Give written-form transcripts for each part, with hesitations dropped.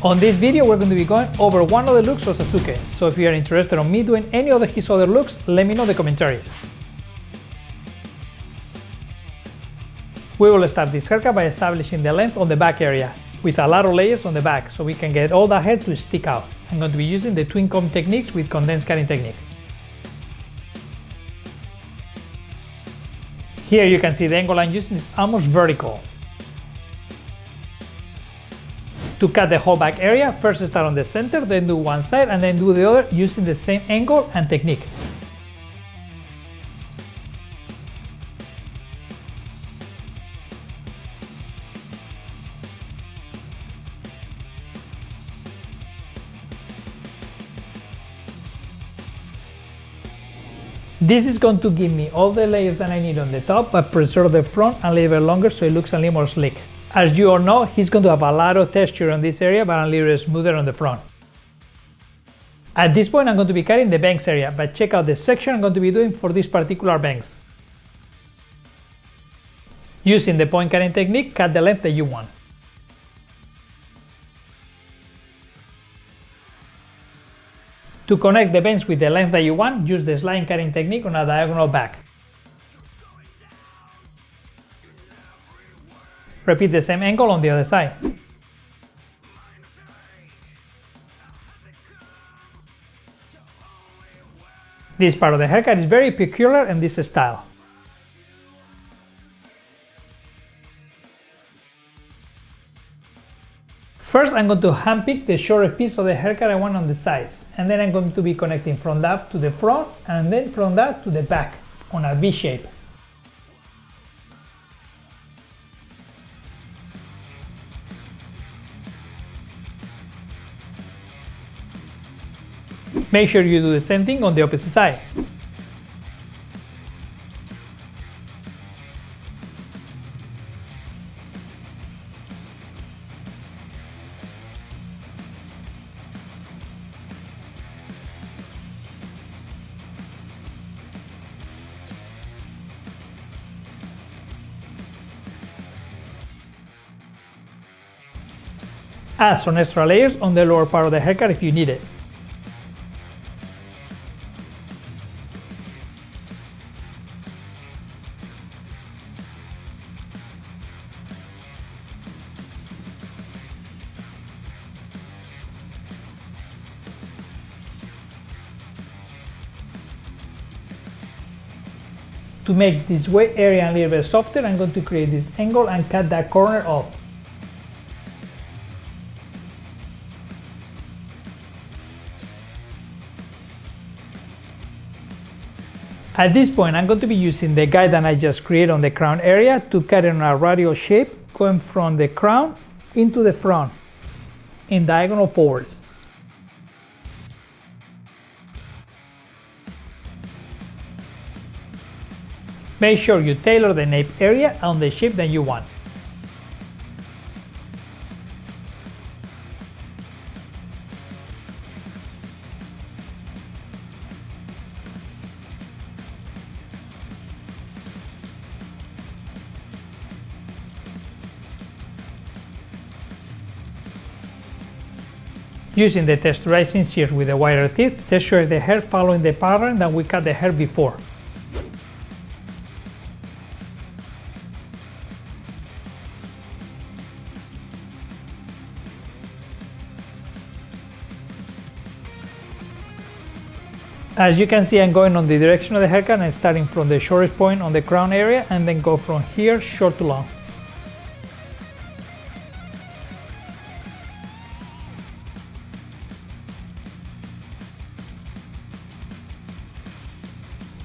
On this video we're going to be going over one of the looks of Sasuke, so if you are interested in me doing any of his other looks, let me know in the commentaries. We will start this haircut by establishing the length on the back area, with a lot of layers on the back so we can get all the hair to stick out. I'm going to be using the twin comb techniques with condensed cutting technique. Here you can see the angle I'm using is almost vertical. To cut the whole back area, first start on the center, then do one side and then do the other using the same angle and technique. This is going to give me all the layers that I need on the top, but preserve the front a little bit longer so it looks a little more slick. As you all know, he's going to have a lot of texture on this area, but a little smoother on the front. At this point I'm going to be cutting the bangs area, but check out the section I'm going to be doing for this particular bangs. Using the point cutting technique, cut the length that you want. To connect the bangs with the length that you want, use the sliding cutting technique on a diagonal back. Repeat the same angle on the other side. This part of the haircut is very peculiar in this style. First I'm going to handpick the shortest piece of the haircut I want on the sides, and then I'm going to be connecting from that to the front and then from that to the back on a V shape. Make sure you do the same thing on the opposite side. Add some extra layers on the lower part of the haircut if you need it. To make this weight area a little bit softer, I'm going to create this angle and cut that corner off. At this point, I'm going to be using the guide that I just created on the crown area to cut it in a radial shape, going from the crown into the front, in diagonal forwards. Make sure you tailor the nape area on the shape that you want. Using the texturizing shears with the wider teeth, texture the hair following the pattern that we cut the hair before. As you can see, I'm going on the direction of the haircut and starting from the shortest point on the crown area and then go from here short to long.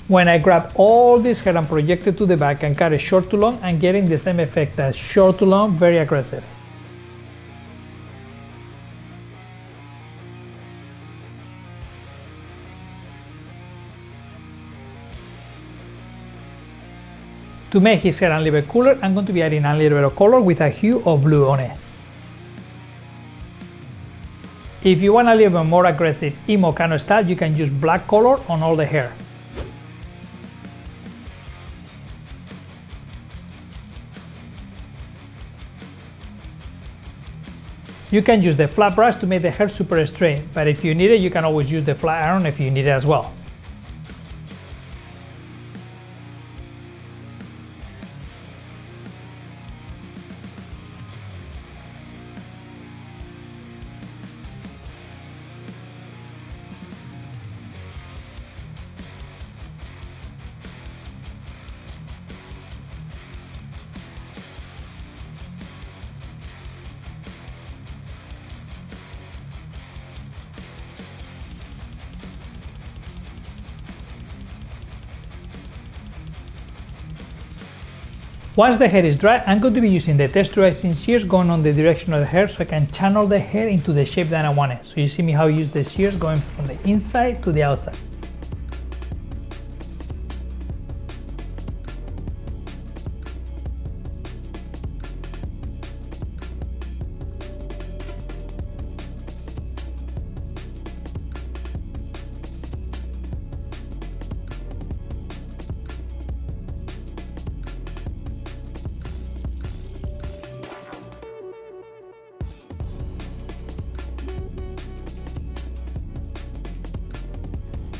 When I grab all this hair and project it to the back and cut it short to long, I'm getting the same effect as short to long, very aggressive. To make his hair a little bit cooler, I'm going to be adding a little bit of color with a hue of blue on it. If you want a little bit more aggressive emo kind of style, you can use black color on all the hair. You can use the flat brush to make the hair super straight, but if you need it, you can always use the flat iron if you need it as well. Once the hair is dry, I'm going to be using the texturizing shears going on the direction of the hair so I can channel the hair into the shape that I want it. So you see me how I use the shears going from the inside to the outside.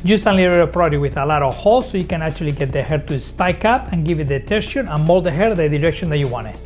Use a little product with a lot of holes so you can actually get the hair to spike up and give it the texture and mold the hair the direction that you want it.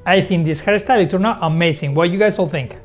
I think this hairstyle turned out amazing. What do you guys all think?